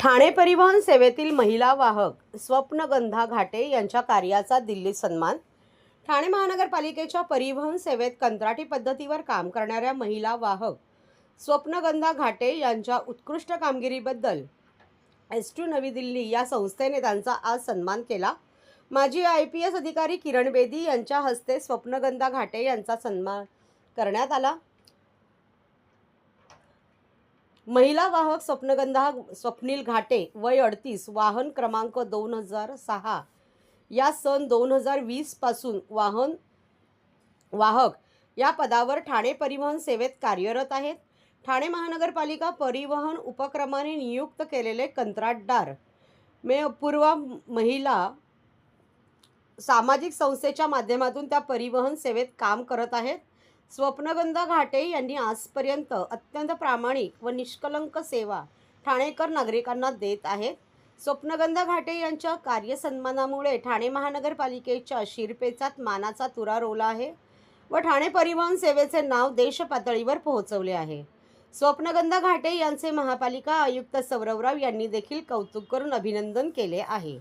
ठाणे परिवहन सेवेतील महिला वाहक स्वप्नगंधा घाटे यांच्या कार्याचा दिल्लीत सन्मान। ठाणे महानगरपालिकेच्या परिवहन सेवेत कंत्राटी पद्धतीवर काम करणाऱ्या महिला वाहक स्वप्नगंधा घाटे यांच्या उत्कृष्ट कामगिरीबद्दल S2 नवी दिल्ली या संस्थेने त्यांचा आज सन्मान केला। माजी IPS अधिकारी किरण बेदी यांच्या हस्ते स्वप्नगंधा घाटे यांचा सन्मान करण्यात आला। महिला वाहक स्वप्नगंधा स्वप्नील घाटे वय 38, वाहन क्रमांक 2006 या सन 2020 पासून वाहक या पदावर ठाणे परिवहन सेवेत कार्यरत आहेत। ठाणे महानगरपालिका परिवहन उपक्रमाने नियुक्त केलेले कंत्राटदार पूर्व महिला सामाजिक संस्थेच्या माध्यमातून त्या परिवहन सेवेत काम करत आहेत। स्वप्नगंधा घाटे यांनी आजपर्यंत अत्यंत प्रामाणिक व निष्कलंक सेवा ठाणेकर नागरिकांना देत आहेत। स्वप्नगंधा घाटे यांच्या कार्यसन्मानामुळे ठाणे महानगरपालिकेच्या शिरपेचात मानाचा तुरा रोवला आहे व ठाणे परिवहन सेवेचे नाव देशपातळीवर पोहोचवले आहे। स्वप्नगंधा घाटे यांचे महापालिका आयुक्त सौरवराव यांनी देखील कौतुक करून अभिनंदन केले आहे।